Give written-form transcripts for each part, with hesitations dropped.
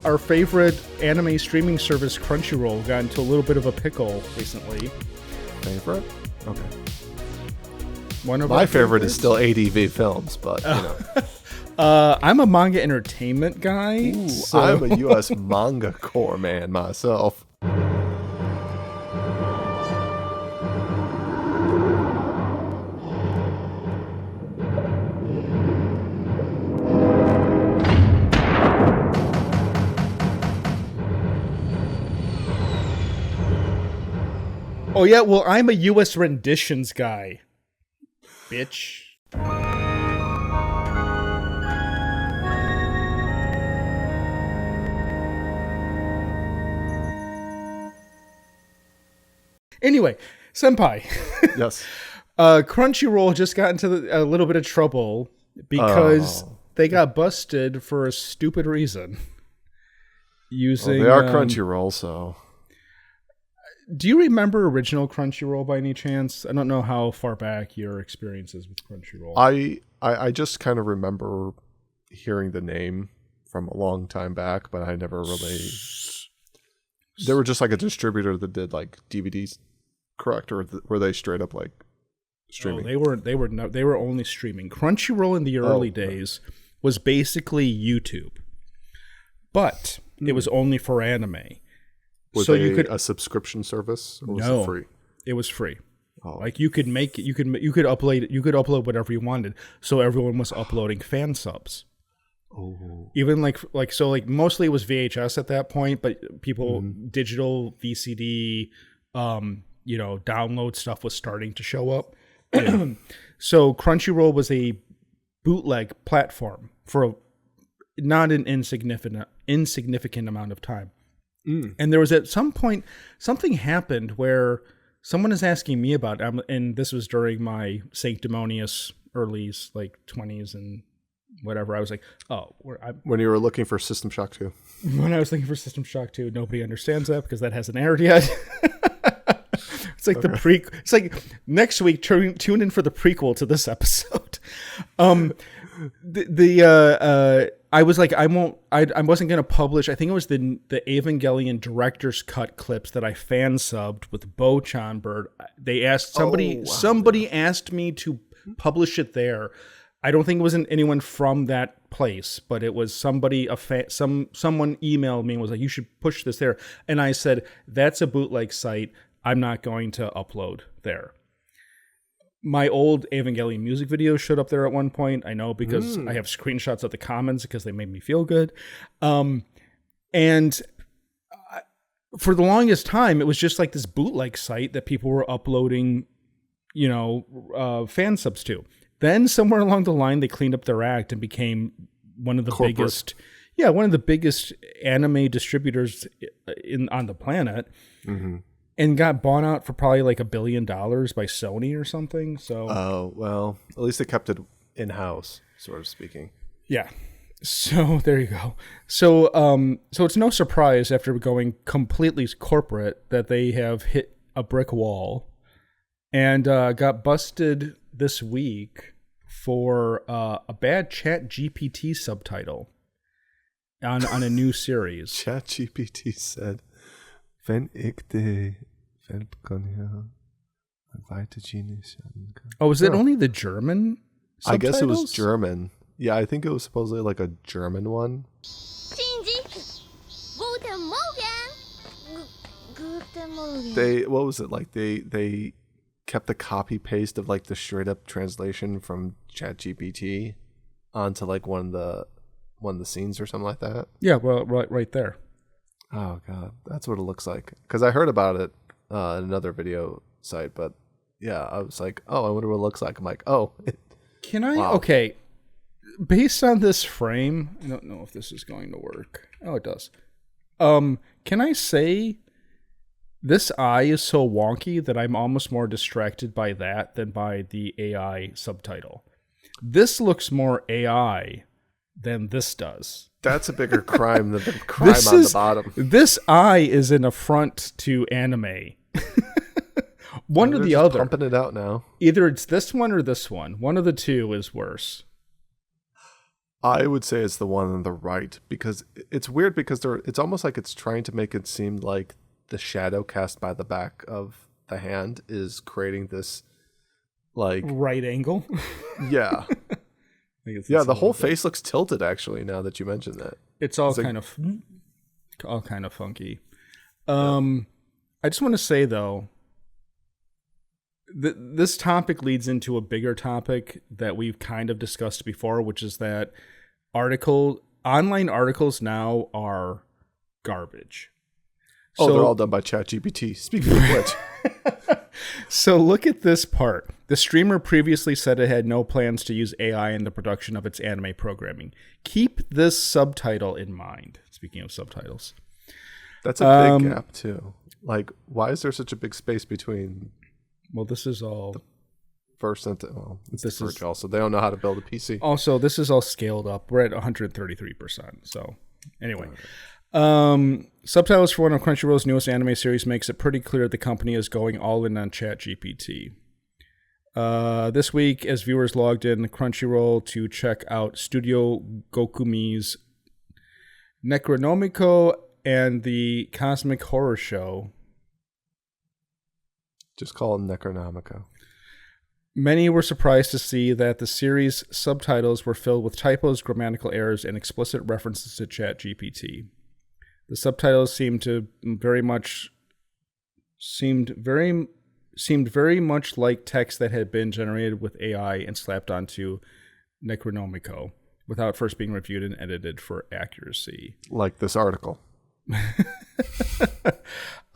our favorite anime streaming service, Crunchyroll, got into a little bit of a pickle recently. Favorite? Okay. One of my favorite is still ADV Films, but you know. I'm a manga entertainment guy. Ooh, so. I'm a U.S. manga core man myself. Oh yeah, well I'm a U.S. renditions guy, bitch. Anyway, senpai. Yes. Crunchyroll just got into a little bit of trouble because they got busted for a stupid reason. Using they are Crunchyroll, so. Do you remember original Crunchyroll by any chance? I don't know how far back your experience is with Crunchyroll. I just kind of remember hearing the name from a long time back, but I never really. They were just like a distributor that did like DVDs, correct? Or were they straight up like streaming? Oh, they were only streaming. Crunchyroll in the early days was basically YouTube, but it was only for anime. Was so they you could a subscription service or was no, it free? It was free. Oh. Like you could upload whatever you wanted. So everyone was uploading fan subs. Oh. Even like mostly it was VHS at that point, but people digital VCD download stuff was starting to show up. Yeah. So Crunchyroll was a bootleg platform for not an insignificant amount of time. And there was at some point something happened where someone is asking me about it, and this was during my sanctimonious early like 20s and whatever. I was like, when you were looking for System Shock 2. When I was looking for System Shock 2, nobody understands that because that hasn't aired yet. It's like the prequel. It's like next week tune in for the prequel to this episode. I was like, I wasn't going to publish. I think it was the Evangelion director's cut clips that I fan subbed with Bo Chanbird. They asked somebody asked me to publish it there. I don't think it was anyone from that place, but it was somebody, someone emailed me and was like, you should push this there. And I said, that's a bootleg site. I'm not going to upload there. My old Evangelion music video showed up there at one point. I know because I have screenshots of the comments because they made me feel good. And for the longest time, it was just like this bootleg site that people were uploading, fan subs to. Then somewhere along the line, they cleaned up their act and became one of the biggest anime distributors on the planet. Mm-hmm. And got bought out for probably like $1 billion by Sony or something. So, well, at least they kept it in house, sort of speaking. Yeah. So there you go. So, so it's no surprise after going completely corporate that they have hit a brick wall, and got busted this week for a bad ChatGPT subtitle on a new series. ChatGPT said, "Wenn ich die Welt kann hier weitergehen." Oh, is it only the German subtitles? I guess it was German. Yeah, I think it was supposedly like a German one. What was it like? They kept the copy paste of like the straight up translation from ChatGPT onto like one of the scenes or something like that. Yeah, well, right there. Oh god, that's what it looks like. Because I heard about it in another video site, but yeah, I was like, oh, I wonder what it looks like. I'm like, oh. Can I? Wow. Okay. Based on this frame, I don't know if this is going to work. Oh, it does. Can I say this eye is so wonky that I'm almost more distracted by that than by the AI subtitle? This looks more AI than this does. That's a bigger crime than the crime on the bottom. This eye is an affront to anime. One or the other. Pumping it out now. Either it's this one or this one. One of the two is worse. I would say it's the one on the right, because it's weird because it's almost like it's trying to make it seem like the shadow cast by the back of the hand is creating this like right angle. Yeah. Yeah, the whole face looks tilted actually now that you mention that. It's all kind of funky. I just want to say though, this topic leads into a bigger topic that we've kind of discussed before, which is that online articles now are garbage. Oh, they're all done by ChatGPT. Speaking of which. So look at this part. The streamer previously said it had no plans to use AI in the production of its anime programming. Keep this subtitle in mind. Speaking of subtitles. That's a big gap too. Like, why is there such a big space between... Well, this is all... First and... Well, it's the Verge also. They don't know how to build a PC. Also, this is all scaled up. We're at 133%. So, anyway. Subtitles for one of Crunchyroll's newest anime series makes it pretty clear the company is going all in on ChatGPT. This week, as viewers logged in Crunchyroll to check out Studio Gokumi's Necronomicon and the Cosmic Horror Show. Just call it Necronomicon. Many were surprised to see that the series' subtitles were filled with typos, grammatical errors, and explicit references to ChatGPT. The subtitles seemed very much like text that had been generated with AI and slapped onto Necronomicon without first being reviewed and edited for accuracy. Like this article.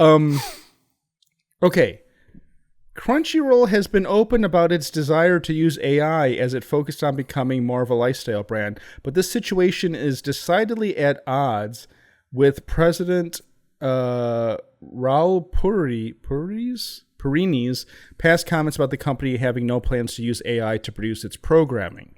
Okay. Crunchyroll has been open about its desire to use AI as it focused on becoming more of a lifestyle brand, but this situation is decidedly at odds with President Raul Perini's past comments about the company having no plans to use AI to produce its programming.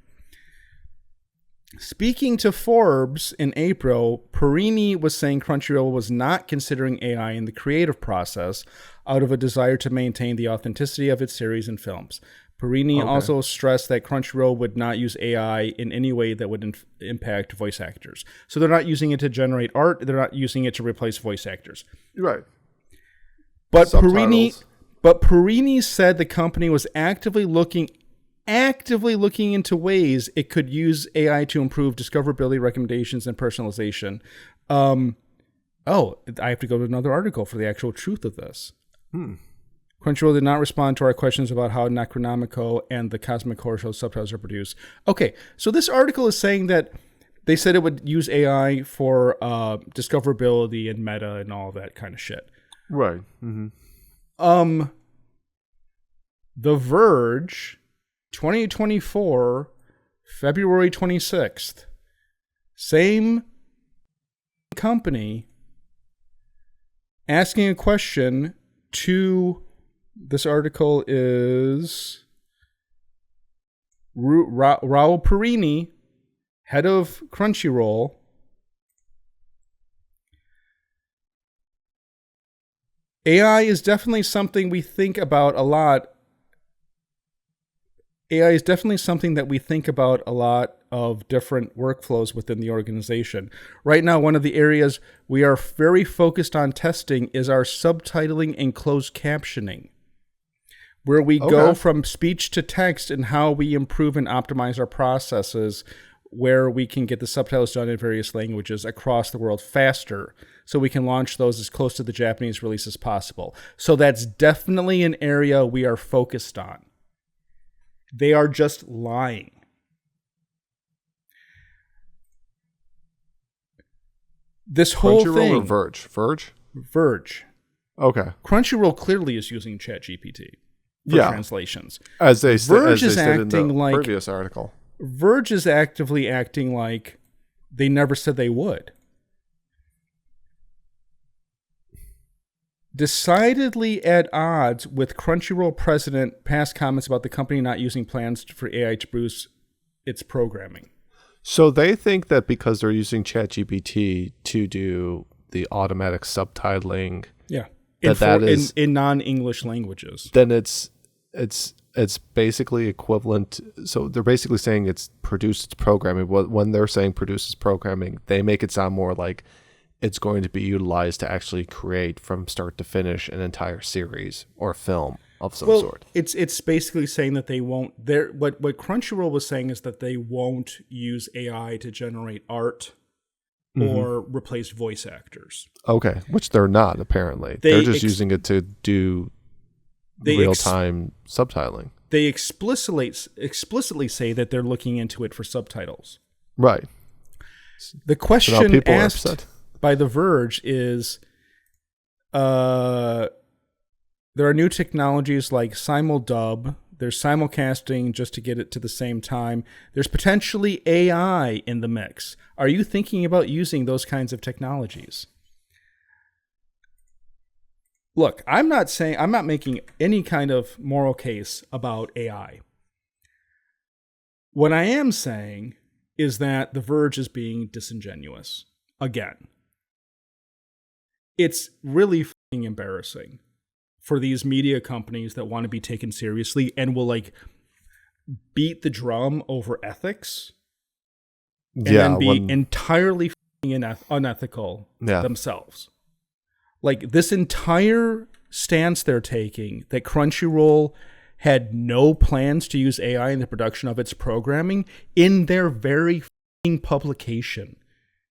Speaking to Forbes in April, Perini was saying Crunchyroll was not considering AI in the creative process out of a desire to maintain the authenticity of its series and films. Perini also stressed that Crunchyroll would not use AI in any way that would impact voice actors. So they're not using it to generate art. They're not using it to replace voice actors. Right. But Perini said the company was actively looking into ways it could use AI to improve discoverability, recommendations, and personalization. I have to go to another article for the actual truth of this. Crunchyroll did not respond to our questions about how Necronomicon and the Cosmic Horror Show subtitles are produced. Okay, so this article is saying that they said it would use AI for discoverability and meta and all that kind of shit. Right. Mm-hmm. The Verge, 2024, February 26th. Same company asking a question to... This article is Raul Perini, head of Crunchyroll. AI is definitely something we think about a lot. AI is definitely something that we think about a lot of different workflows within the organization. Right now, one of the areas we are very focused on testing is our subtitling and closed captioning, where we go from speech to text and how we improve and optimize our processes, where we can get the subtitles done in various languages across the world faster, so we can launch those as close to the Japanese release as possible. So that's definitely an area we are focused on. They are just lying. This whole Crunchyroll thing... or Verge? Verge. Okay. Crunchyroll clearly is using ChatGPT for translations. As they Verge is said acting in the like previous article. Verge is actively acting like they never said they would. Decidedly at odds with Crunchyroll president past comments about the company not using plans for AI to boost its programming. So they think that because they're using ChatGPT to do the automatic subtitling, yeah, that is in non-English languages, then it's it's basically equivalent. So they're basically saying it's produced programming. When they're saying produces programming, they make it sound more like it's going to be utilized to actually create from start to finish an entire series or film of some sort. It's basically saying that they won't. What Crunchyroll was saying is that they won't use AI to generate art or replace voice actors. Okay, which they're not apparently. They're just using it to do real-time subtitling. They explicitly say that they're looking into it for subtitles. Right. The question asked by The Verge is, there are new technologies like simuldub. There's simulcasting just to get it to the same time. There's potentially AI in the mix. Are you thinking about using those kinds of technologies? Look, I'm not making any kind of moral case about AI. What I am saying is that The Verge is being disingenuous. Again. It's really fucking embarrassing for these media companies that want to be taken seriously and will like beat the drum over ethics and then be entirely unethical themselves. Like this entire stance they're taking that Crunchyroll had no plans to use AI in the production of its programming in their very publication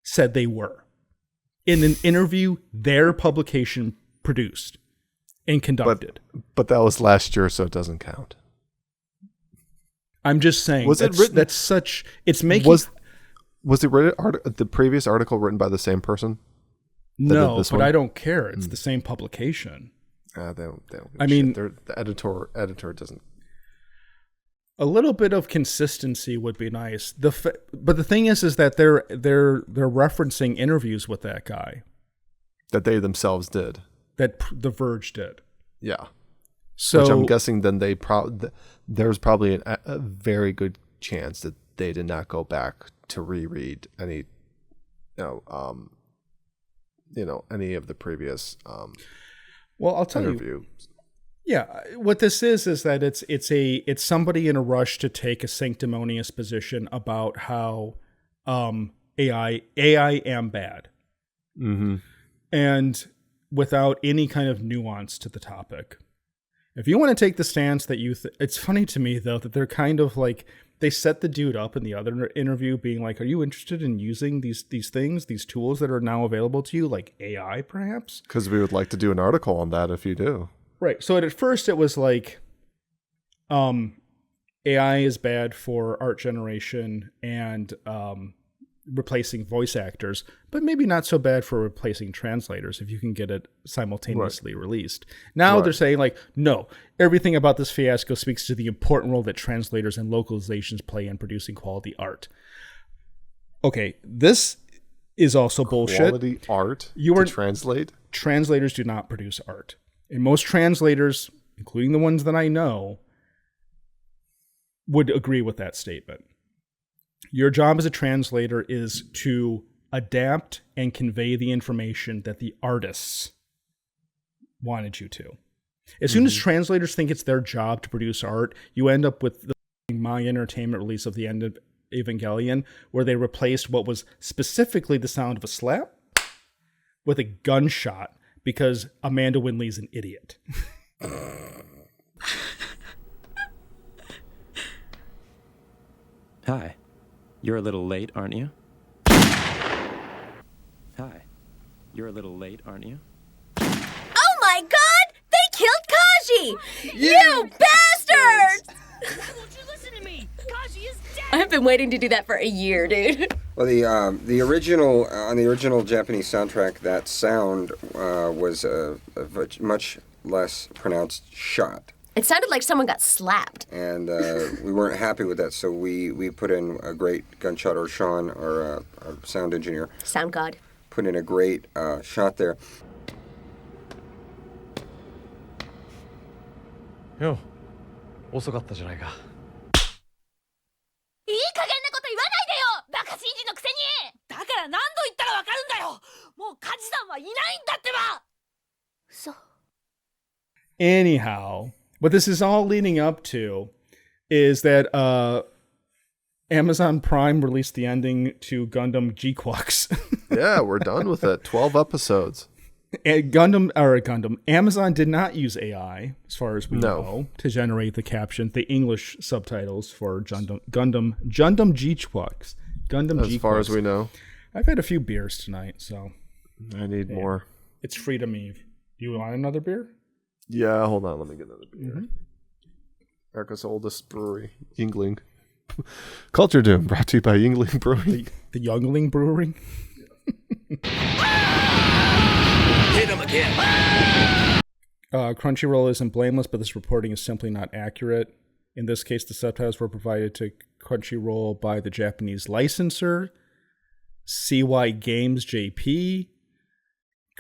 said they were. In an interview their publication produced and conducted. But that was last year, so it doesn't count. I'm just saying. Was it written? That's such. It's making. Was the previous article written by the same person? No, but I don't care. It's the same publication. They don't I mean, the editor doesn't. A little bit of consistency would be nice. But the thing is that they're referencing interviews with that guy that they themselves did. That The Verge did. Yeah. So, which I'm guessing then there's probably a very good chance that they did not go back to reread any, any of the previous. Well, I'll tell you. Yeah, what this is that it's somebody in a rush to take a sanctimonious position about how AI am bad, and without any kind of nuance to the topic. If you want to take the stance that it's funny to me though that they're kind of like they set the dude up in the other interview being like, "Are you interested in using these things, these tools that are now available to you, like AI, perhaps?" Because we would like to do an article on that if you do. Right. So at first it was like, AI is bad for art generation and replacing voice actors, but maybe not so bad for replacing translators if you can get it simultaneously released. Now they're saying like, no, everything about this fiasco speaks to the important role that translators and localizations play in producing quality art. Okay, this is also bullshit. Quality art to translate? Translators do not produce art. And most translators, including the ones that I know, would agree with that statement. Your job as a translator is to adapt and convey the information that the artists wanted you to. As soon as translators think it's their job to produce art, you end up with the My Entertainment release of the end of Evangelion, where they replaced what was specifically the sound of a slap with a gunshot because Amanda Winley's an idiot. Hi. You're a little late, aren't you? Hi. You're a little late, aren't you? Oh my god! They killed Kaji! You bastards! Won't you listen to me? Kaji is dead! I've been waiting to do that for a year, dude. Well, the original on the original Japanese soundtrack, that sound was a much less pronounced shot. It sounded like someone got slapped. And we weren't happy with that, so we put in a great gunshot, or Sean, our sound engineer. Sound god. Put in a great shot there. Yo, 遅かったじゃないか。いい加減なこと言わないでよ、バカ新人のくせに。だから何度言ったらわかるんだよ。もう梶さんはいないんだってば。Anyhow, what this is all leading up to is that Amazon Prime released the ending to Gundam Gquuuuuux. Yeah, we're done with it. 12 episodes. And Amazon did not use AI, as far as we know, to generate the caption, the English subtitles for Gundam Gquuuuuux. As far as we know. I've had a few beers tonight, so I need more. it's Freedom Eve. Do you want another beer? Yeah, hold on. Let me get another beer. America's oldest brewery, Yingling. Culture Doom, brought to you by Yingling Brewing. The Youngling Brewery. Hit him again. Crunchyroll isn't blameless, but this reporting is simply not accurate. In this case, the subtitles were provided to Crunchyroll by the Japanese licensor, CY Games JP.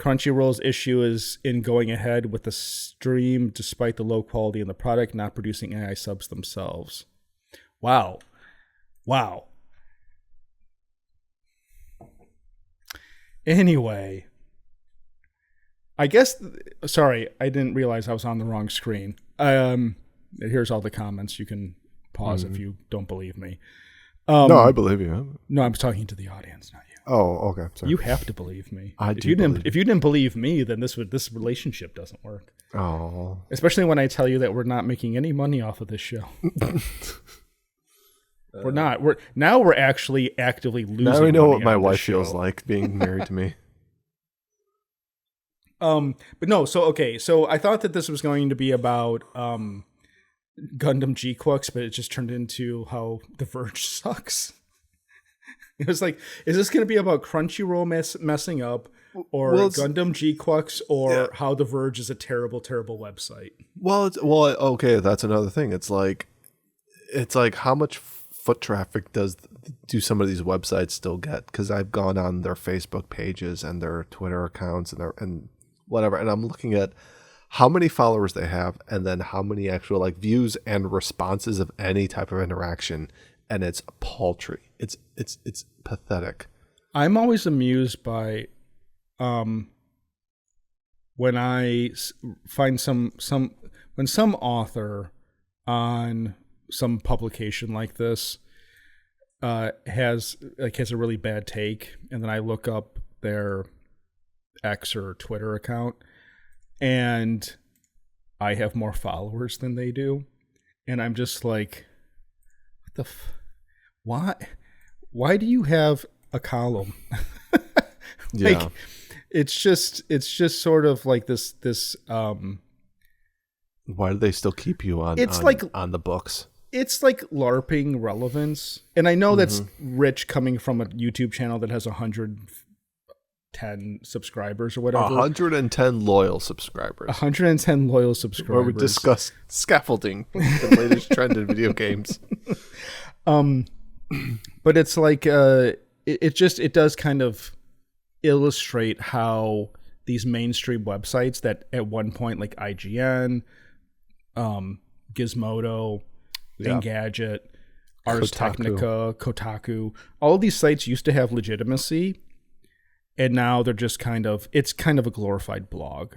Crunchyroll's issue is in going ahead with the stream despite the low quality in the product, not producing AI subs themselves. Wow. Anyway, I guess, sorry, I didn't realize I was on the wrong screen. Here's all the comments. You can pause if you don't believe me. No, I believe you. No, I'm talking to the audience, not you. Oh, okay. Sorry. You have to believe me. If you didn't believe me, then this relationship doesn't work. Oh. Especially when I tell you that we're not making any money off of this show. We're not. We're actually actively losing. Now we know money what my on this wife show. feels like being married to me. But no. So okay. So I thought that this was going to be about Gundam Gquuuuuux, but it just turned into how the Verge sucks. It was like, is this going to be about Crunchyroll messing up, or Gundam Gquuuuuux, or how the Verge is a terrible, terrible website? Well, okay, that's another thing. It's like how much foot traffic do some of these websites still get? Because I've gone on their Facebook pages and their Twitter accounts and whatever, and I'm looking at how many followers they have, and then how many actual like views and responses of any type of interaction, and it's paltry. It's pathetic. I'm always amused by when I find when some author on some publication like this has a really bad take, and then I look up their X or Twitter account, and I have more followers than they do, and I'm just like, what the why do you have a column? Yeah. It's just sort of like this why do they still keep you on the books? It's like LARPing relevance. And I know that's rich coming from a YouTube channel that has 110 subscribers or whatever. 110 loyal subscribers. 110 loyal subscribers. Where we discuss scaffolding, the latest trend in video games. But it's like it does kind of illustrate how these mainstream websites that at one point, like IGN, Gizmodo, Engadget, Ars Technica, Kotaku, all of these sites used to have legitimacy, and now they're just it's kind of a glorified blog.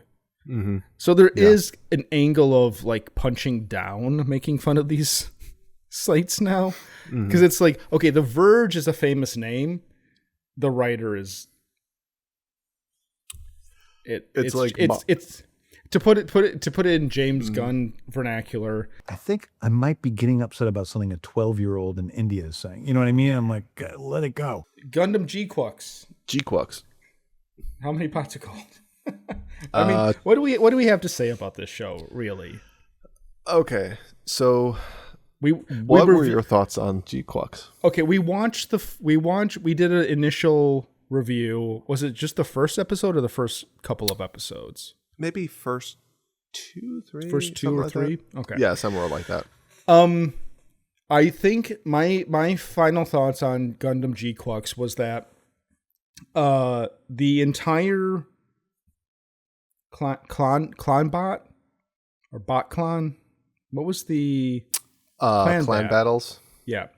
Mm-hmm. So there is an angle of like punching down, making fun of these sites now, because it's like, okay, The Verge is a famous name, the writer is it's to put it in James Gunn vernacular. I think I might be getting upset about something a 12-year-old in India is saying. You know what I mean? I'm like, let it go. Gundam Gquuuuuux. How many pots of gold? I mean, what do we have to say about this show, really? Okay, so what were your thoughts on Gquuuuuux? Okay, we did an initial review. Was it just the first episode or the first couple of episodes? Maybe first 2, 3. First 2 or 3? That. Okay. Yeah, somewhere like that. I think my final thoughts on Gundam Gquuuuuux was that the entire clan bot or bot clan, what was the clan battles? Yeah.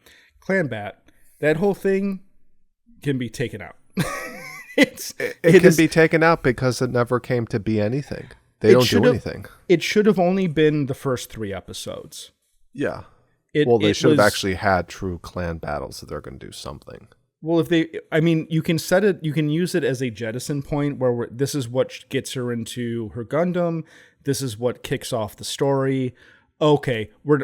Clan bat. That whole thing can be taken out. It can be taken out because it never came to be anything. They don't do anything. It should have only been the first 3 episodes. Yeah. They should have actually had true clan battles, so they're going to do something. Well, you can you can use it as a jettison point where this is what gets her into her Gundam. This is what kicks off the story. Okay, we're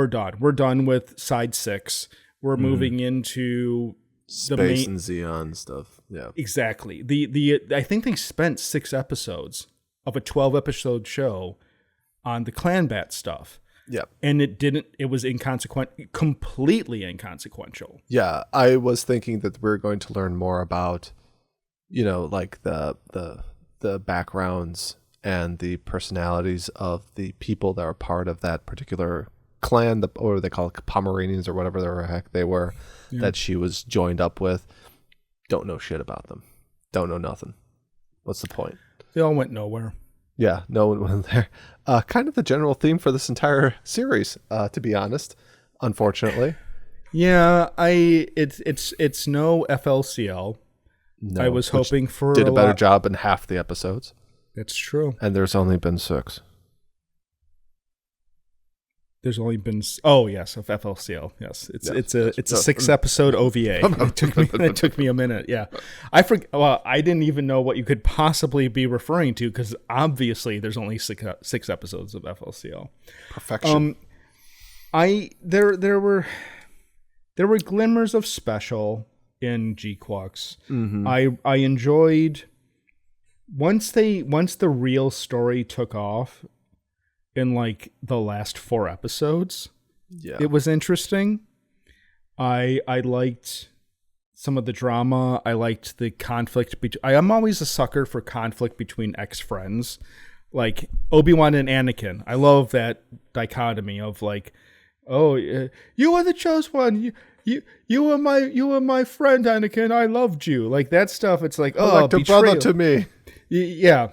done. We're done with side 6. We're moving into Space and Xeon stuff. Yeah, exactly. I think they spent 6 episodes of a 12-episode show on the clan bat stuff. Yeah. And it was completely inconsequential. Yeah. I was thinking that we're going to learn more about, like the backgrounds and the personalities of the people that are part of that particular clan, or they call it Pomeranians or whatever the heck they were, that she was joined up with. Don't know shit about them. Don't know nothing. What's the point? They all went nowhere. Yeah, no one went there. Kind of the general theme for this entire series, to be honest. Unfortunately. Yeah, it's no FLCL. No, I was hoping for did a better job in half the episodes. That's true. And there's only been 6. There's only been of FLCL. Yes, it's a 6-episode OVA. It took me a minute. Yeah, I didn't even know what you could possibly be referring to because obviously there's only 6 episodes of FLCL. Perfection. There were glimmers of special in Gquuuuuux. Mm-hmm. I enjoyed once the real story took off. In like the last 4 episodes, it was interesting. I liked some of the drama. I liked the conflict. I am always a sucker for conflict between ex-friends, like Obi-Wan and Anakin. I love that dichotomy of like, oh, you are the chosen one. You were my friend, Anakin. I loved you. Like that stuff. It's like, oh, like a brother to me. Yeah.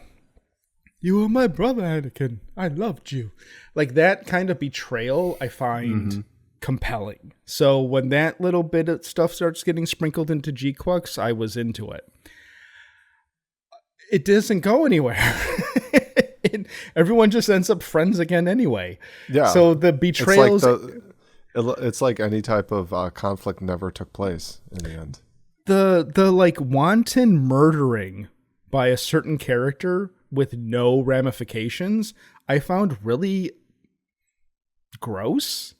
You were my brother, Anakin. I loved you. Like that kind of betrayal I find compelling. So when that little bit of stuff starts getting sprinkled into Gquuuuuux, I was into it. It doesn't go anywhere. Everyone just ends up friends again anyway. Yeah. So the betrayals... It's like any type of conflict never took place in the end. The like wanton murdering by a certain character with no ramifications, I found really gross.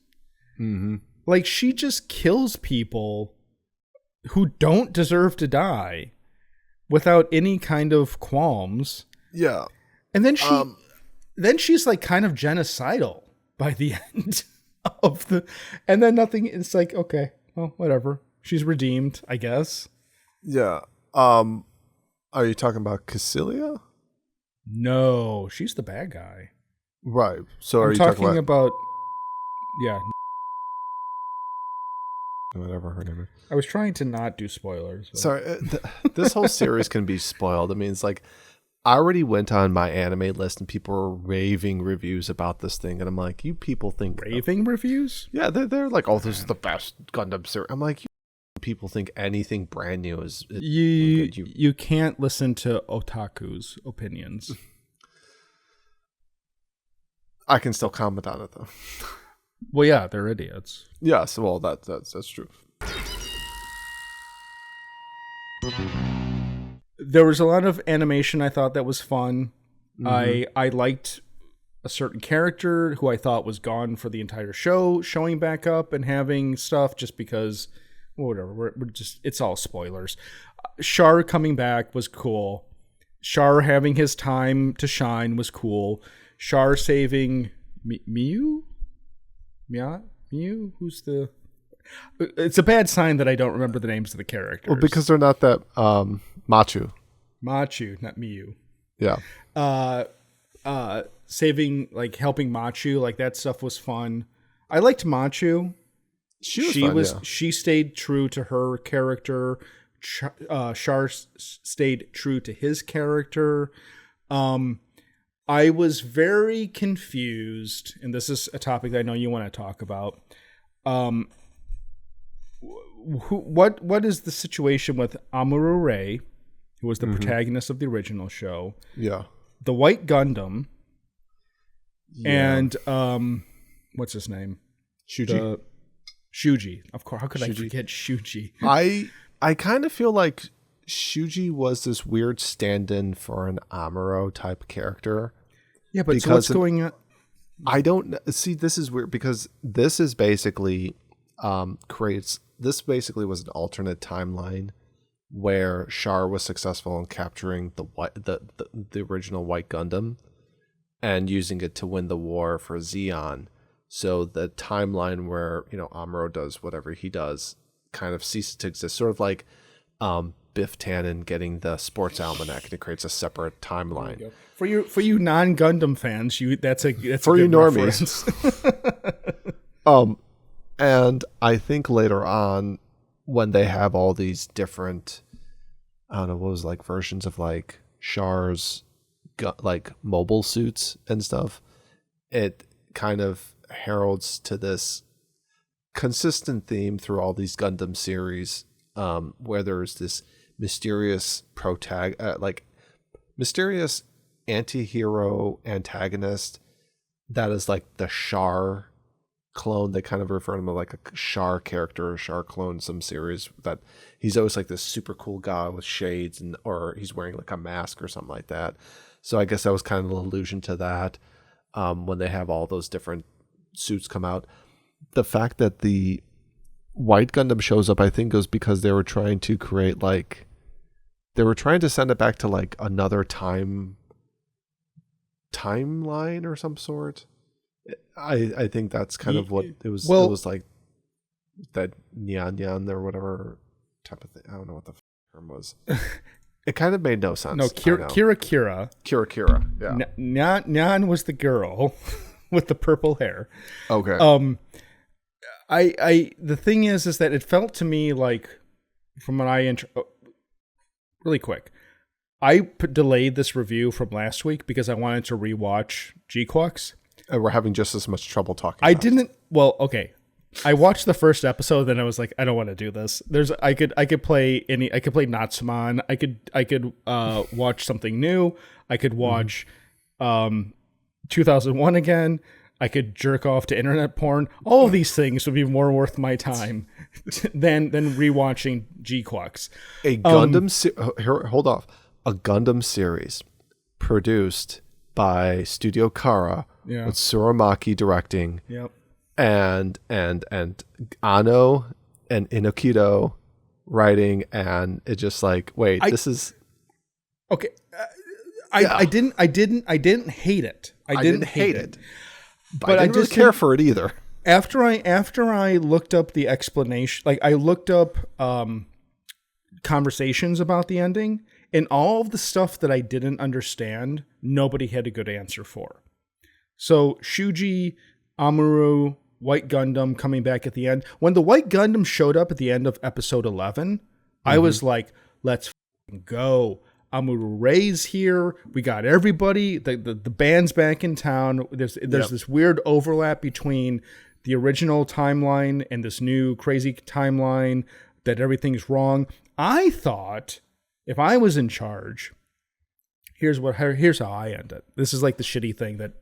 Mm-hmm. Like she just kills people who don't deserve to die without any kind of qualms. Yeah. And then she's like kind of genocidal by the end of and then nothing. It's like, okay, well, whatever. She's redeemed, I guess. Yeah. Are you talking about Cassilia? No, she's the bad guy. Right. So are I'm you talking about? Yeah. Whatever her name is. I was trying to not do spoilers. But. Sorry, this whole series can be spoiled. I mean, it's like I already went on my anime list and people were raving reviews about this thing, and I'm like, you people think raving reviews? Yeah, they're like, oh, this is the best Gundam series. I'm like, people think anything brand new is you can't listen to otaku's opinions. I can still comment on it though. Well, yeah, they're idiots. Yes, well that's true. There was a lot of animation I thought that was fun. Mm-hmm. I liked a certain character who I thought was gone for the entire show, showing back up and having stuff just because. Whatever, we're just, it's all spoilers. Char coming back was cool. Char having his time to shine was cool. Char saving Miyu? Miyu? Who's the... It's a bad sign that I don't remember the names of the characters. Well, because they're not that Machu. Machu, not Miyu. Yeah. Saving, like, helping Machu, like, that stuff was fun. I liked Machu. She stayed true to her character. Char stayed true to his character. I was very confused, and this is a topic that I know you want to talk about. What is the situation with Amuro Ray, who was the protagonist of the original show? Yeah. the White Gundam, Yeah. and what's his name? Shuji. Shuji. Of course. How could I Shuji. forget Shuji? I kind of feel like Shuji was this weird stand-in for an Amuro type character. Yeah, but so Because what's going on? I don't see. This is weird because this is basically This basically was an alternate timeline where Char was successful in capturing the original White Gundam and using it to win the war for Zeon. So the timeline where Amuro does whatever he does kind of ceases to exist. Sort of like Biff Tannen getting the sports almanac, and it creates a separate timeline. For you non-Gundam fans, that's For a you good normies. reference. And I think later on, when they have all these different, I don't know, what was like versions of like Char's like mobile suits and stuff, it kind of heralds to this consistent theme through all these Gundam series, where there's this mysterious mysterious anti-hero antagonist that is like the Char clone. They kind of refer to him like a Char character or Char clone in some series, that he's always like this super cool guy with shades or he's wearing like a mask or something like that. So I guess that was kind of an allusion to that when they have all those different suits come out. The fact that the White Gundam shows up, I think, was because they were trying to create they were trying to send it back to like another timeline or some sort. I think that's kind of what it was. It was like that Nyan or whatever type of thing. I don't know what the term was. It kind of made no sense. No, Kira. Kira. Yeah. Nyan was the girl with the purple hair. Okay. The thing is that it felt to me like, from when really quick, I delayed this review from last week because I wanted to rewatch Gquuuuuux. We're having just as much trouble talking. I didn't. Well, okay. I watched the first episode, then I was like, I don't want to do this. I could play Natsuman. I could watch something new. I could watch 2001 again. I could jerk off to internet porn. All of these things would be more worth my time than rewatching Gquuuuuux. A Gundam hold off. A Gundam series produced by Studio Kara, with Tsurumaki directing. Yep. And Ano and Inokido writing, and it just like, wait, this is okay. I didn't hate it. I didn't hate it. But I didn't really care for it either. After I looked up the explanation, like I looked up conversations about the ending, and all of the stuff that I didn't understand, nobody had a good answer for. So Shuji, Amuro, White Gundam coming back at the end. When the White Gundam showed up at the end of episode 11, I was like, let's go. Amuro Ray's here. We got everybody. The band's back in town. There's this weird overlap between the original timeline and this new crazy timeline that everything's wrong. I thought if I was in charge, here's how I end it. This is like the shitty thing that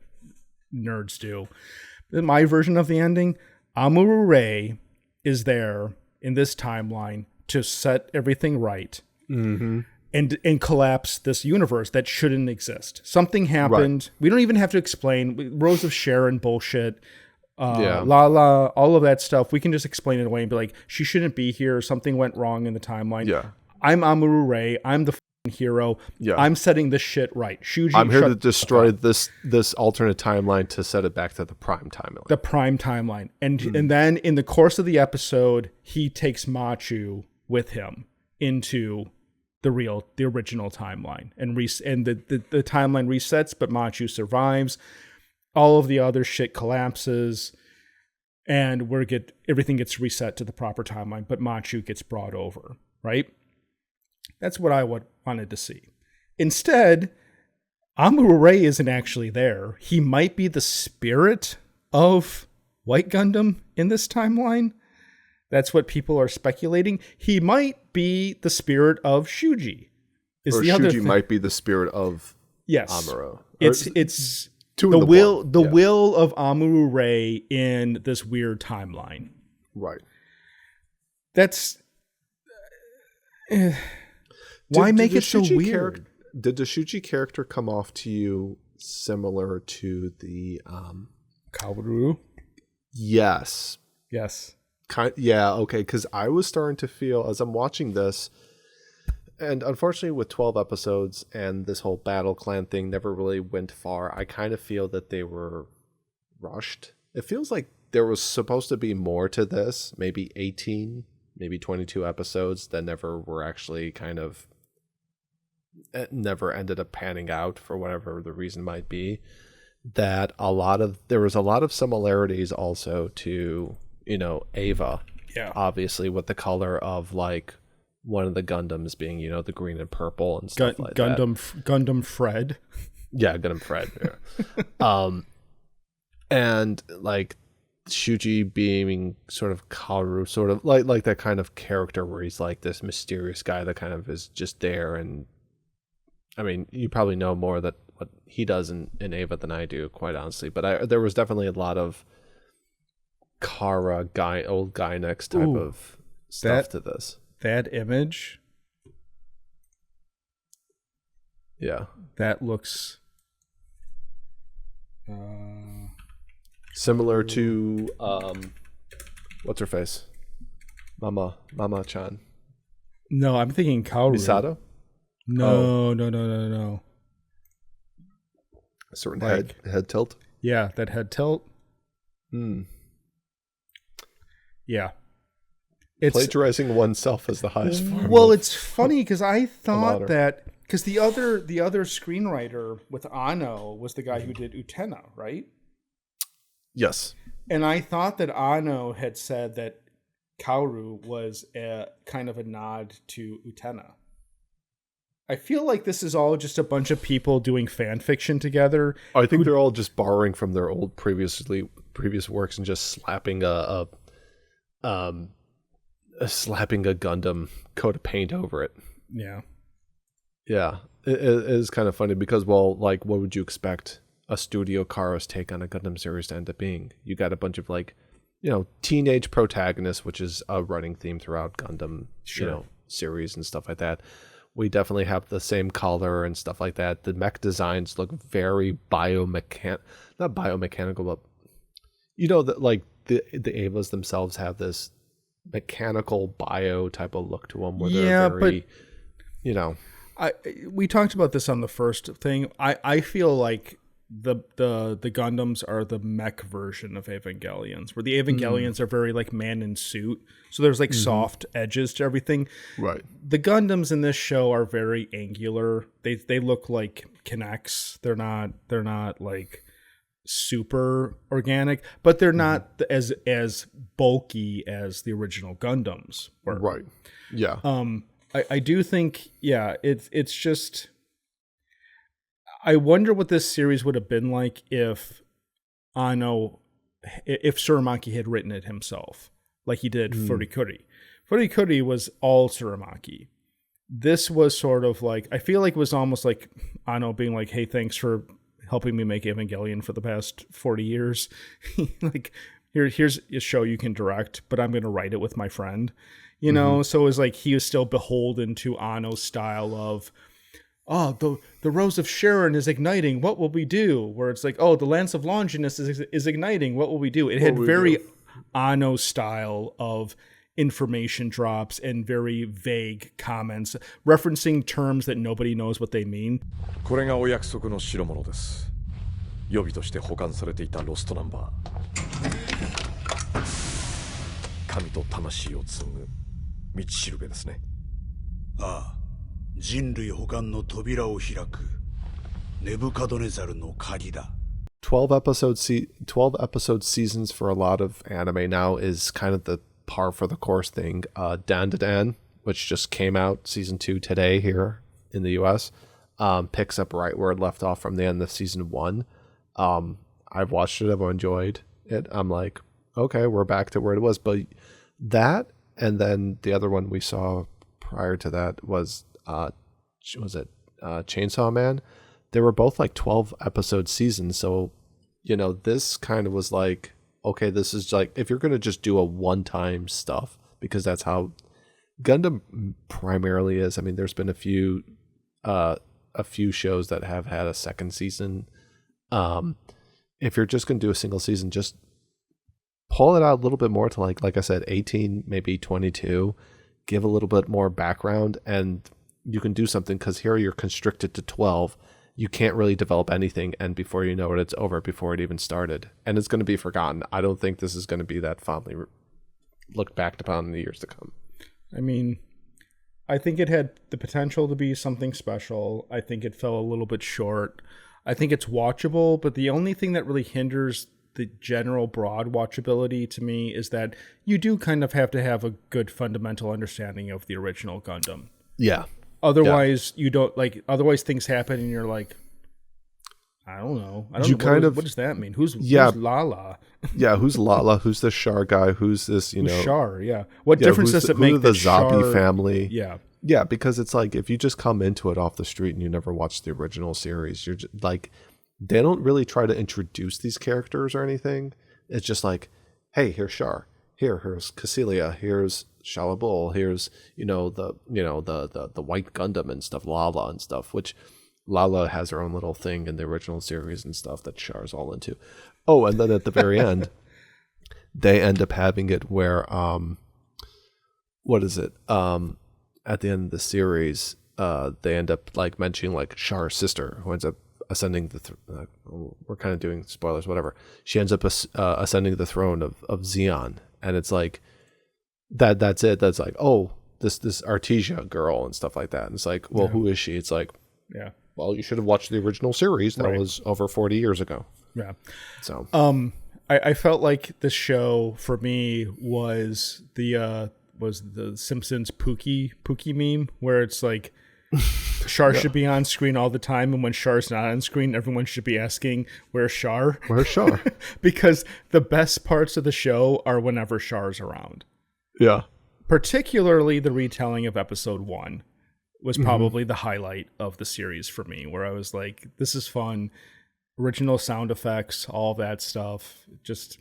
nerds do. In my version of the ending, Amuro Ray is there in this timeline to set everything right. Mm-hmm. And collapse this universe that shouldn't exist. Something happened. Right. We don't even have to explain. Rose of Sharon bullshit. Lala, all of that stuff. We can just explain it away and be like, she shouldn't be here. Something went wrong in the timeline. Yeah. I'm Amuro Ray. I'm the hero. Yeah. I'm setting this shit right. Shuji, I'm here to destroy this alternate timeline to set it back to the prime timeline. The prime timeline. And then in the course of the episode, he takes Machu with him into the original timeline, and the timeline resets, but Machu survives. All of the other shit collapses, and everything gets reset to the proper timeline, but Machu gets brought over, right? That's what I wanted to see. Instead, Amuro Ray isn't actually there. He might be the spirit of White Gundam in this timeline. That's what people are speculating. He might be the spirit of Shuji. Or Shuji might be the spirit of Yes. Amuro. It's two the in will one. the Yeah. will of Amuro Ray in this weird timeline. Right. That's why Did make the it so Shuji weird? Did the Shuji character come off to you similar to the Kaoru? Yes. Yes. Yeah, okay, because I was starting to feel as I'm watching this, and unfortunately with 12 episodes and this whole Battle Clan thing never really went far, I kind of feel that they were rushed. It feels like there was supposed to be more to this, maybe 18, maybe 22 episodes that never were actually kind of, never ended up panning out for whatever the reason might be. That there was a lot of similarities also to, Ava. Yeah. Obviously with the color of like one of the Gundams being, the green and purple and stuff like that. Gundam Fred. Yeah, Gundam Fred. Yeah. And like Shuji being sort of Kaoru, sort of like that kind of character where he's like this mysterious guy that kind of is just there. And I mean, you probably know more that what he does in Ava than I do, quite honestly. But there was definitely a lot of Kara old guy next type of stuff to this. That image. Yeah. That looks similar to what's her face? Mama Chan. No, I'm thinking Kaoru. Misato? No. A certain head tilt? Yeah, that head tilt. Yeah. It's plagiarizing oneself as the highest form. Well, it's funny because I thought that because the other screenwriter with Anno was the guy who did Utena, right? Yes. And I thought that Anno had said that Kaoru was a kind of a nod to Utena. I feel like this is all just a bunch of people doing fan fiction together. I think they're all just borrowing from their old previous works and just slapping a Gundam coat of paint over it. Yeah. Yeah. It is kind of funny because, well, like, what would you expect a Studio Kara's take on a Gundam series to end up being? You got a bunch of, like, teenage protagonists, which is a running theme throughout Gundam, series and stuff like that. We definitely have the same color and stuff like that. The mech designs look very not biomechanical, but that like the Avas themselves have this mechanical bio type of look to them where they're very, we talked about this on the first thing. I feel like the Gundams are the mech version of Evangelions, where the Evangelions are very like man in suit, so there's like soft edges to everything. Right. The Gundams in this show are very angular. They look like Kinects. They're not like super organic, but they're not as bulky as the original Gundams were. Right. Yeah. I do think, it's just, I wonder what this series would have been like if Tsurumaki had written it himself, like he did Furikuri. Furikuri was all Tsurumaki. This was sort of like, I feel like it was almost like Anno being like, hey, thanks for helping me make Evangelion for the past 40 years. Like, here's a show you can direct, but I'm going to write it with my friend. So it was like he was still beholden to Anno's style of, the Rose of Sharon is igniting. What will we do? Where it's like, the Lance of Longinus is igniting. What will we do? It had very Anno style of information drops and very vague comments referencing terms that nobody knows what they mean. これがお約束の代物です。予備として保管されていたロストナンバー。神と魂を紡ぐ道しるべですね。ああ、人類保管の扉を開くネブカドネザルの鍵だ。12 episode seasons for a lot of anime now is kind of the par for the course thing. Dan to Dan, which just came out season 2 today here in the US, picks up right where it left off from the end of season 1. I've watched it, I've enjoyed it. I'm like, okay, we're back to where it was. But that, and then the other one we saw prior to that was Chainsaw Man. they were both like 12 episode seasons. So, you know, this kind of was like, okay, this is like, if you're going to just do a one-time stuff, because that's how Gundam primarily is. I mean, there's been a few shows that have had a second season. If you're just going to do a single season, just pull it out a little bit more to like I said, 18, maybe 22, give a little bit more background, and you can do something, because here you're constricted to 12. You can't really develop anything, and before you know it, it's over before it even started, and it's going to be forgotten. I don't think this is going to be that fondly looked back upon in the years to come. I mean, I think it had the potential to be something special. I think it fell a little bit short. I think it's watchable, but the only thing that really hinders the general broad watchability to me is that you do kind of have to have a good fundamental understanding of the original Gundam. Yeah. Otherwise, you don't otherwise things happen and you're like, I don't know. What does that mean? Who's Lala? Yeah, who's Lala? Who's the Char guy? Who's this, who's Char? Yeah. What difference does it make? Who are the Zabi family? Yeah. Yeah, because it's like, if you just come into it off the street and you never watched the original series, you're just, like, they don't really try to introduce these characters or anything. It's just like, hey, here's Char. Here's Cassilia. Here's Shalabul. Here's the white Gundam and stuff, Lala and stuff. Which Lala has her own little thing in the original series and stuff that Char's all into. Oh, and then at the very end, they end up having it where what is it? At the end of the series, they end up like mentioning like Char's sister, who ends up ascending we're kind of doing spoilers, whatever. She ends up ascending the throne of Zeon, and it's like that's it. That's like, oh, this Artesia girl and stuff like that. And it's like, well, who is she? It's like, yeah. Well, you should have watched the original series. That was over 40 years ago. Yeah. So, I felt like the show for me was the Simpsons Pookie meme, where it's like Char should be on screen all the time, and when Char's not on screen, everyone should be asking, "Where's Char?" Where's Char? Because the best parts of the show are whenever Char's around. Yeah. Particularly the retelling of episode 1 was probably the highlight of the series for me, where I was like, this is fun. Original sound effects, all that stuff. Just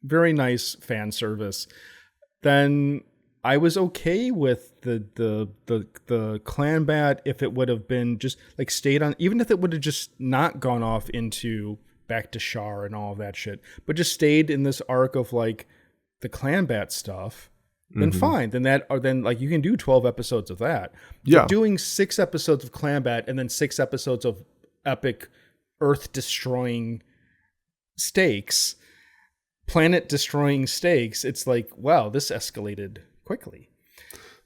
very nice fan service. Then I was okay with the clan bat if it would have been just like stayed on, even if it would have just not gone off into back to Char and all of that shit, but just stayed in this arc of like the clan bat stuff. Then fine. Then like you can do 12 episodes of that. Yeah. But doing 6 episodes of Clan Bat and then 6 episodes of epic earth destroying stakes, planet destroying stakes, it's like, wow, this escalated quickly.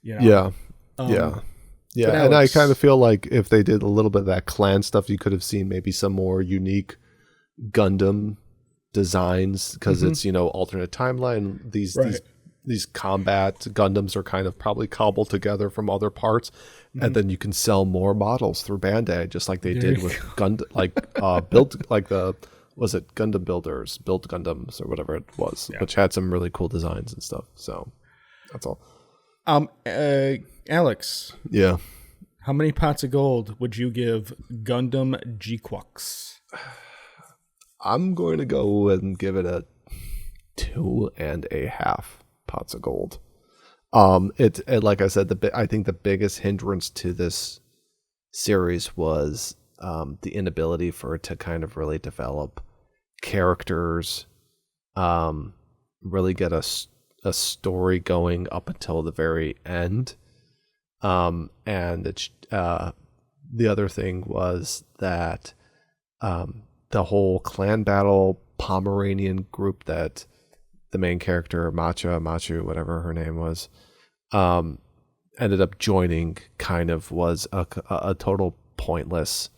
Yeah. And I kind of feel like if they did a little bit of that clan stuff, you could have seen maybe some more unique Gundam designs, because it's, alternate timeline. These combat Gundams are kind of probably cobbled together from other parts, and then you can sell more models through Bandai, just like they did with build like was it Gundam Builders, Build Gundams or whatever it was, which had some really cool designs and stuff. So that's all. Alex. Yeah. How many pots of gold would you give Gundam Gquuuuuux? I'm going to go and give it a 2.5 pots of gold. It like I said, I think the biggest hindrance to this series was the inability for it to kind of really develop characters, really get a story going up until the very end. And it's the other thing was that the whole clan battle Pomeranian group that the main character Machu, whatever her name was, ended up joining, kind of was a total pointless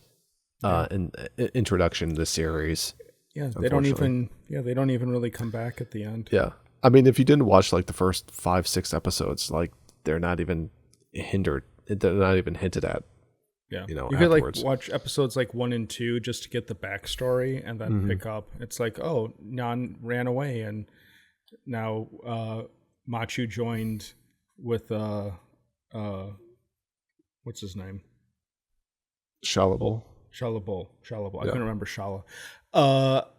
introduction to the series. Yeah, they don't even really come back at the end. Yeah, I mean, if you didn't watch like the first 5-6 episodes, like they're not even hindered. They're not even hinted at. Yeah, you could like watch episodes like 1 and 2 just to get the backstory, and then pick up. It's like, oh, Nan ran away, and now Machu joined with what's his name? Shalabul. Shalabol. I couldn't remember Shala.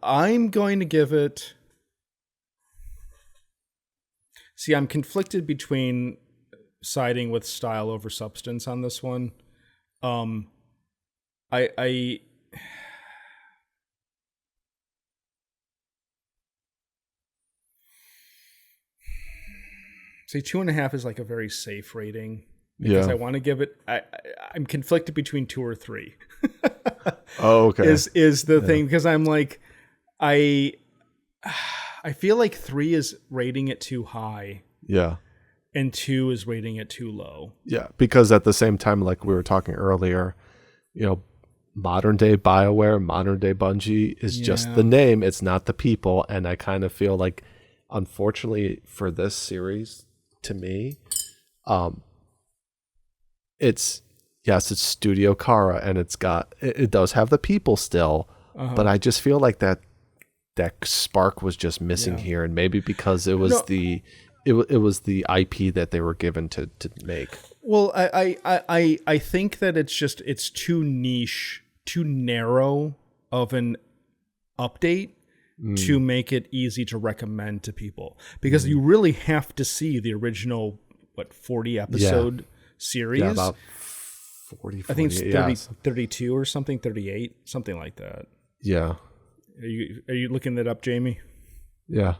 I'm going to give it. See, I'm conflicted between siding with style over substance on this one. I see 2.5 is like a very safe rating because I want to give it. I'm conflicted between 2 or 3. Oh, okay. Is the thing because I'm like I feel like 3 is rating it too high. Yeah. And 2 is rating it too low. Yeah, because at the same time, like we were talking earlier, modern day BioWare, modern day Bungie is just the name. It's not the people. And I kind of feel like, unfortunately for this series, to me, it's Studio Kara and it does have the people still, but I just feel like that spark was just missing here. And maybe because it was it was the IP that they were given to make. Well, I think that it's too niche, too narrow of an update to make it easy to recommend to people because you really have to see the original 40 episode series. Yeah, about 40. I think it's 32 or something, 38, something like that. Yeah. Are you looking that up, Jamie? Yeah.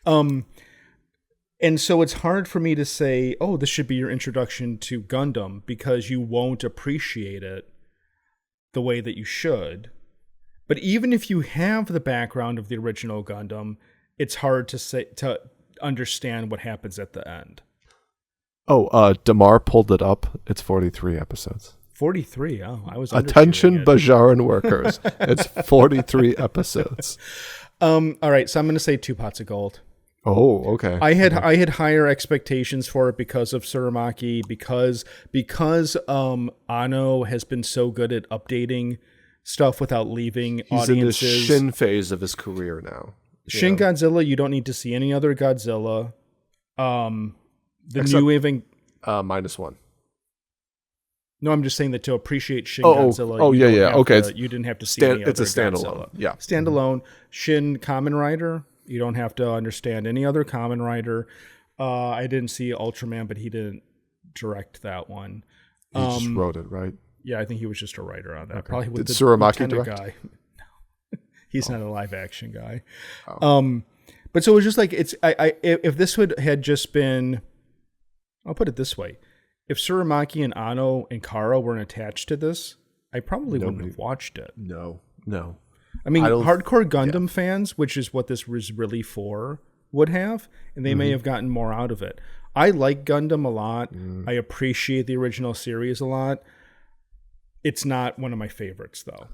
And so it's hard for me to say, oh, this should be your introduction to Gundam because you won't appreciate it the way that you should. But even if you have the background of the original Gundam, it's hard to understand what happens at the end. Oh, Damar pulled it up. It's 43 episodes. 43. Oh, I was Attention, Bajaran workers. It's 43 episodes. All right, so I'm going to say 2 pots of gold. Oh, okay. I had higher expectations for it because of Tsurumaki, because Anno has been so good at updating stuff without leaving audiences. He's in the Shin phase of his career now. Shin Godzilla, you don't need to see any other Godzilla. Except, new even -1. No, I'm just saying that to appreciate Shin Godzilla. Okay. You didn't have to see any other It's a standalone. Godzilla. Yeah, standalone. Shin Kamen Rider. You don't have to understand any other Kamen Rider. I didn't see Ultraman, but he didn't direct that one. He just wrote it, right? Yeah, I think he was just a writer on that. Okay. Probably with Did Tsurumaki direct? Guy. No, he's not a live action guy. But so it was just like if this had just been, I'll put it this way: if Tsurumaki and Anno and Kara weren't attached to this, I probably wouldn't have watched it. No. I mean, hardcore Gundam fans, which is what this was really for, would have, and they may have gotten more out of it. I like Gundam a lot. I appreciate the original series a lot. It's not one of my favorites, though.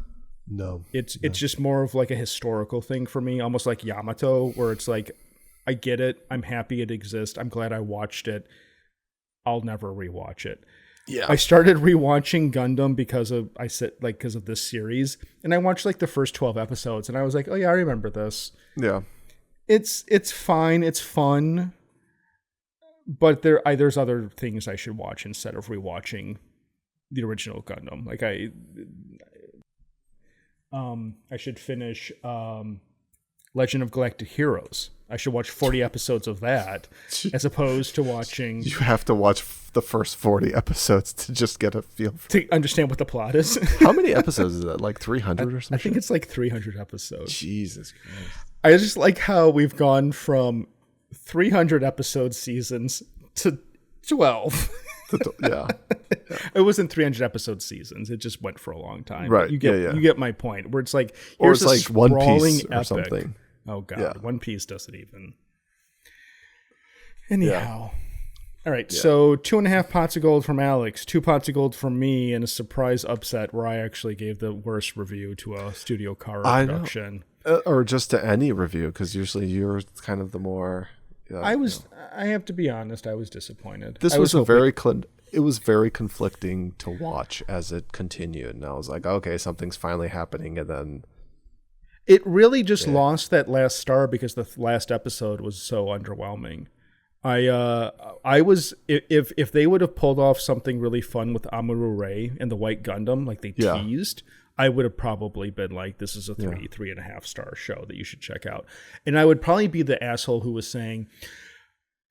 No. It's just more of like a historical thing for me, almost like Yamato, where it's like, I get it. I'm happy it exists. I'm glad I watched it. I'll never rewatch it. Yeah. I started rewatching Gundam because of this series, and I watched like the first 12 episodes, and I was like, oh yeah, I remember this. Yeah. It's fine. It's fun. But there's other things I should watch instead of rewatching the original Gundam. Like I should finish Legend of Galactic Heroes. I should watch 40 episodes of that as opposed to watching... You have to watch the first 40 episodes to just get a feel for to understand what the plot is. How many episodes is that? Like 300 or something? I think it's like 300 episodes. Jesus Christ. I just like how we've gone from 300 episode seasons to 12. Yeah. It wasn't 300 episode seasons. It just went for a long time. Right. You get my point. Where it's like, or it's like One Piece or epic. something. Oh god, Yeah. One Piece doesn't even. Anyhow. All right, so 2.5 pots of gold from Alex, 2 pots of gold from me, and a surprise upset where I actually gave the worst review to a Studio Kara production. Or just to any review, because usually you're kind of the more... I have to be honest, I was disappointed. This was it was very conflicting to watch as it continued, and I was like, okay, something's finally happening, and then... It really just lost that last star because the last episode was so underwhelming. I was if they would have pulled off something really fun with Amuro Ray and the White Gundam, like they teased, I would have probably been like, this is a 3.5 star show that you should check out. And I would probably be the asshole who was saying,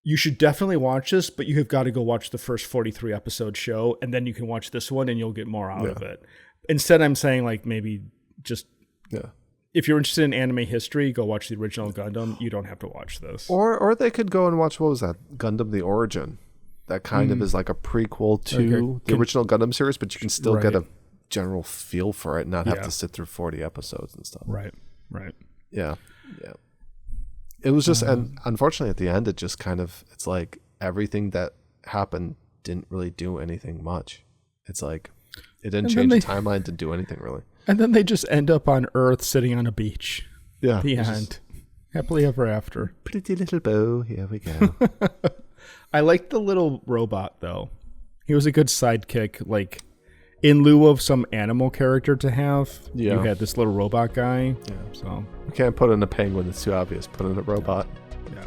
you should definitely watch this, but you have got to go watch the first 43 episode show, and then you can watch this one and you'll get more out of it. Instead, I'm saying like maybe just if you're interested in anime history, go watch the original Gundam. You don't have to watch this. Or they could go and watch, what was that? Gundam The Origin. That kind of is like a prequel to the original Gundam series, but you can still get a general feel for it and not have to sit through 40 episodes and stuff. Right. Yeah. It was just, and unfortunately at the end, it just kind of, it's like everything that happened didn't really do anything much. It's like, it didn't change the timeline, didn't do anything really. And then they just end up on Earth sitting on a beach. Yeah. The end. Happily ever after. Pretty little bow. Here we go. I liked the little robot, though. He was a good sidekick. Like, in lieu of some animal character to have, you had this little robot guy. Yeah. So you can't put in a penguin. It's too obvious. Put in a robot. Yeah.